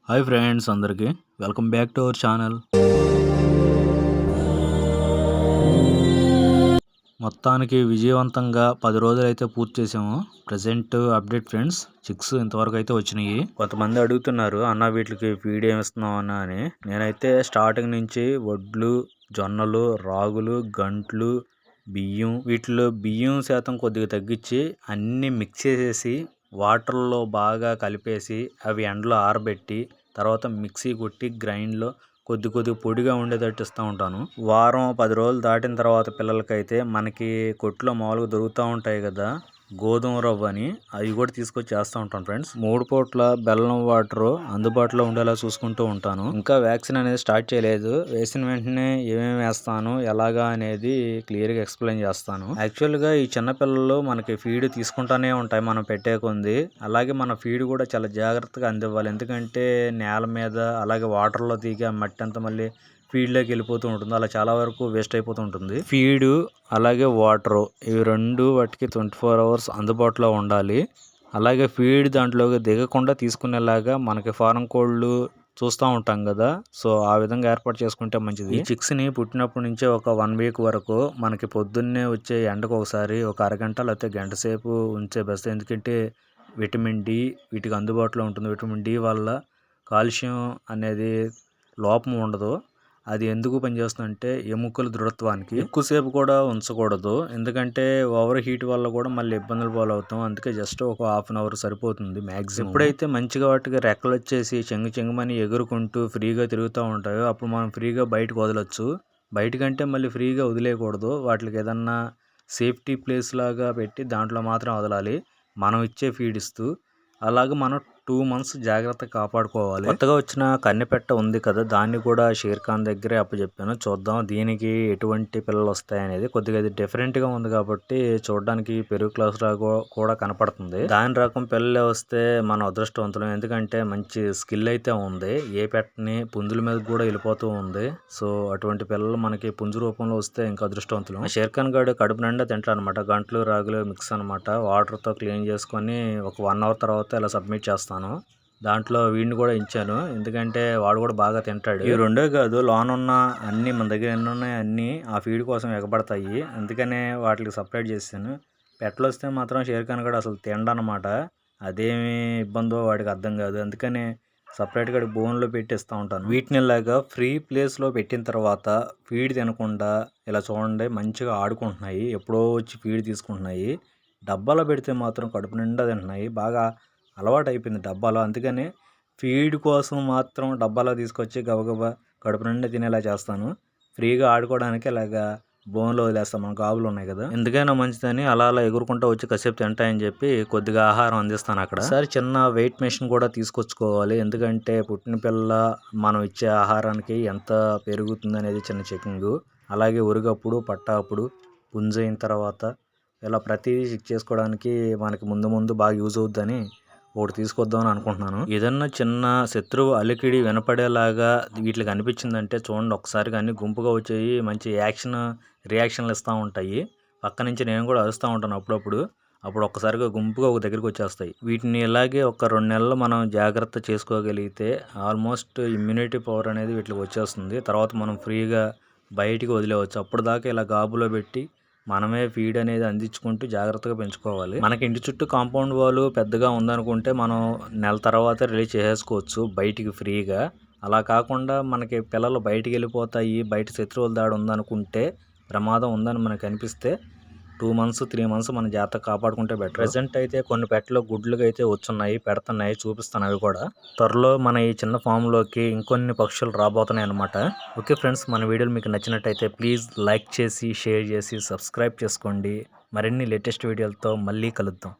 Hi friends అందరికీ welcome back to our channel. మొత్తానికి విజయవంతంగా 10 రోజులైతే పూర్తి చేసాము. ప్రజెంట్ అప్డేట్ ఫ్రెండ్స్, చిక్స్ ఇంతవరకు అయితే వచ్చినాయి. కొంతమంది అడుగుతున్నారు, అన్న వీటికి ఫీడ్ ఏమి ఇస్తున్నావు అన్న అని. నేనైతే స్టార్టింగ్ నుంచి వడ్లు, జొన్నలు, రాగులు, గంట్లు, బియ్యం, వీటిలో బియ్యం శాతం కొద్దిగా తగ్గించి అన్నీ మిక్స్ చేసేసి వాటర్లో బాగా కలిపేసి అవి ఎండలో ఆరబెట్టి తర్వాత మిక్సీ కొట్టి గ్రైండ్లో కొద్ది పొడిగా ఉండేటట్టు ఇస్తూ ఉంటాను. వారం 10 రోజులు దాటిన తర్వాత పిల్లలకైతే మనకి కొట్లో మామూలుగా దొరుకుతూ ఉంటాయి కదా గోధుమ రవ్వ అని, అవి కూడా తీసుకొచ్చి చేస్తూ ఉంటాను ఫ్రెండ్స్. 3 పూట్ల బెల్లం వాటర్ అందుబాటులో ఉండేలా చూసుకుంటూ ఉంటాను. ఇంకా వ్యాక్సిన్ అనేది స్టార్ట్ చేయలేదు. వేసిన వెంటనే ఏమేమి వేస్తాను ఎలాగా అనేది క్లియర్గా ఎక్స్ప్లెయిన్ చేస్తాను. యాక్చువల్గా ఈ చిన్నపిల్లలు మనకి ఫీడ్ తీసుకుంటానే ఉంటాయి మనం పెట్టే కొంది. అలాగే మన ఫీడ్ కూడా చాలా జాగ్రత్తగా అందివ్వాలి. ఎందుకంటే నేల మీద అలాగే వాటర్లో దిగి మట్టి అంతా మళ్ళీ ఫీడ్లోకి వెళ్ళిపోతూ ఉంటుంది. అలా చాలా వరకు వేస్ట్ అయిపోతూ ఉంటుంది. ఫీడు అలాగే వాటరు ఇవి రెండు వాటికి 24 hours అందుబాటులో ఉండాలి. అలాగే ఫీడ్ దాంట్లోకి దిగకుండా తీసుకునేలాగా మనకి ఫారం కోళ్ళు చూస్తూ ఉంటాం కదా, సో ఆ విధంగా ఏర్పాటు చేసుకుంటే మంచిది. ఈ చిక్స్ని పుట్టినప్పటి నుంచే ఒక 1 week వరకు మనకి పొద్దున్నే వచ్చే ఎండకు ఒకసారి ఒక అరగంట లేకపోతే గంట సేపు ఉంచే బెస్ట్. ఎందుకంటే విటమిన్ డి వీటికి అందుబాటులో ఉంటుంది. విటమిన్ డి వల్ల కాల్షియం అనేది లోపం ఉండదు. అది ఎందుకు పనిచేస్తుందంటే ఎముకల దృఢత్వానికి. ఎక్కువసేపు కూడా ఉంచకూడదు, ఎందుకంటే ఓవర్ హీట్ వల్ల కూడా మళ్ళీ ఇబ్బందులు పాలవుతాం. అందుకే జస్ట్ ఒక 1/2 hour సరిపోతుంది మ్యాక్సిమం. ఎప్పుడైతే మంచిగా వాటికి రెక్కలు వచ్చేసి చెంగుమని ఎగురుకుంటూ ఫ్రీగా తిరుగుతూ ఉంటాయో అప్పుడు మనం ఫ్రీగా బయటకు వదలొచ్చు. బయటకంటే మళ్ళీ ఫ్రీగా వదిలేయకూడదు. వాటికి ఏదన్నా సేఫ్టీ ప్లేస్ లాగా పెట్టి దాంట్లో మాత్రం వదలాలి, మనం ఇచ్చే ఫీడ్ ఇస్తూ. అలాగే మనం 2 months జాగ్రత్తగా కాపాడుకోవాలి. కొత్తగా వచ్చిన కన్నెపెట్ట ఉంది కదా, దాన్ని కూడా షేర్ ఖాన్ దగ్గరే అప్పచెప్పాను. చూద్దాం దీనికి ఎటువంటి పిల్లలు వస్తాయి అనేది. కొద్దిగా ఇది డిఫరెంట్గా ఉంది కాబట్టి చూడడానికి పెరుగు క్లాస్ లాగా కూడా కనపడుతుంది. దాని రకం పిల్లలే వస్తే మన అదృష్టవంతులం. ఎందుకంటే మంచి స్కిల్ అయితే ఉంది. ఏ పెట్టని పుంజుల మీద కూడా వెళ్ళిపోతూ ఉంది. సో అటువంటి పిల్లలు మనకి పుంజు రూపంలో వస్తే ఇంకా అదృష్టవంతులం. షేర్ ఖాన్ గాడు కడుపు నిండా తింటాడు అనమాట. గంటలు రాగులు మిక్స్ అనమాట. వాటర్తో క్లీన్ చేసుకొని ఒక 1 hour తర్వాత ఇలా సబ్మిట్ చేస్తాను. దాంట్లో వీడిని కూడా ఇచ్చాను, ఎందుకంటే వాడు కూడా బాగా తింటాడు. ఇవి రెండే కాదు, లోన్ ఉన్న అన్నీ మన దగ్గర ఎన్ని ఉన్నాయి అన్నీ ఆ ఫీడ్ కోసం ఎగబడతాయి. అందుకనే వాటికి సపరేట్ చేశాను. పెట్టలు వస్తే మాత్రం షేర్ ఖాన్ కూడా అసలు తిండనమాట. అదేమి ఇబ్బందో వాడికి అర్థం కాదు. అందుకనే సపరేట్గా బోన్లో పెట్టి ఇస్తూ ఉంటాను. వీటిని ఇలాగా ఫ్రీ ప్లేస్లో పెట్టిన తర్వాత ఫీడ్ తినకుండా ఇలా చూడండి మంచిగా ఆడుకుంటున్నాయి. ఎప్పుడో వచ్చి ఫీడ్ తీసుకుంటున్నాయి. డబ్బాలో పెడితే మాత్రం కడుపు నిండా తింటున్నాయి. బాగా అలవాటు అయిపోయింది డబ్బాలో. అందుకని ఫీడ్ కోసం మాత్రం డబ్బాలో తీసుకొచ్చి గబగబా కడుపు నిండా తినేలా చేస్తాను. ఫ్రీగా ఆడుకోవడానికి ఇలాగా బోన్లో వదిలేస్తాం. మన గాబులు ఉన్నాయి కదా, ఎందుకైనా మంచిదని అలా ఎగురుకుంటూ వచ్చి కాసేపు తింటాయని చెప్పి కొద్దిగా ఆహారం అందిస్తాను అక్కడ. ఒకసారి చిన్న వెయిట్ మెషిన్ కూడా తీసుకొచ్చుకోవాలి, ఎందుకంటే పుట్టిన పిల్ల మనం ఇచ్చే ఆహారానికి ఎంత పెరుగుతుంది అనేది చిన్న చెకింగ్. అలాగే ఉరుగప్పుడు పట్టప్పుడు పుంజైన తర్వాత ఇలా ప్రతిదీ చెక్ చేసుకోవడానికి మనకి ముందు బాగా యూజ్ అవుద్దని ఒకటి తీసుకొద్దామని అనుకుంటున్నాను. ఏదన్నా చిన్న శత్రువు అలికిడి వినపడేలాగా వీటికి అనిపించిందంటే చూడండి, ఒకసారి కానీ గుంపుగా వచ్చేవి మంచి రియాక్షన్లు ఇస్తూ ఉంటాయి. పక్క నుంచి నేను కూడా అరుస్తూ ఉంటాను అప్పుడు ఒక్కసారిగా గుంపుగా ఒక దగ్గరికి వచ్చేస్తాయి. వీటిని ఇలాగే ఒక 2 నెలలు మనం జాగ్రత్త చేసుకోగలిగితే ఆల్మోస్ట్ ఇమ్యూనిటీ పవర్ అనేది వీటికి వచ్చేస్తుంది. తర్వాత మనం ఫ్రీగా బయటికి వదిలేవచ్చు. అప్పుడు దాకా ఇలా గాబులో పెట్టి మనమే ఫీడ్ అనేది అందించుకుంటూ జాగ్రత్తగా పెంచుకోవాలి. మనకి ఇంటి చుట్టూ కాంపౌండ్ వాల్ పెద్దగా ఉందనుకుంటే మనం నెల తర్వాత రిలీజ్ చేసేసుకోవచ్చు బయటికి ఫ్రీగా. అలా కాకుండా మనకి పిల్లలు బయటికి వెళ్ళిపోతాయి, బయట శత్రువుల దాడి ఉందనుకుంటే, ప్రమాదం ఉందని మనకు అనిపిస్తే 2 months 3 months మన జాగ్రత్తగా కాపాడుకుంటే బెటర్. ప్రెసెంట్ అయితే కొన్ని పెట్టలు గుడ్లుగా అయితే వచ్చున్నాయి, పెడుతున్నాయి, చూపిస్తాను అవి కూడా. త్వరలో మన ఈ చిన్న ఫామ్లోకి ఇంకొన్ని పక్షులు రాబోతున్నాయి అనమాట. ఓకే ఫ్రెండ్స్, మన వీడియోలు మీకు నచ్చినట్టయితే ప్లీజ్ లైక్ చేసి షేర్ చేసి సబ్స్క్రైబ్ చేసుకోండి. మరిన్ని లేటెస్ట్ వీడియోలతో మళ్ళీ కలుద్దాం.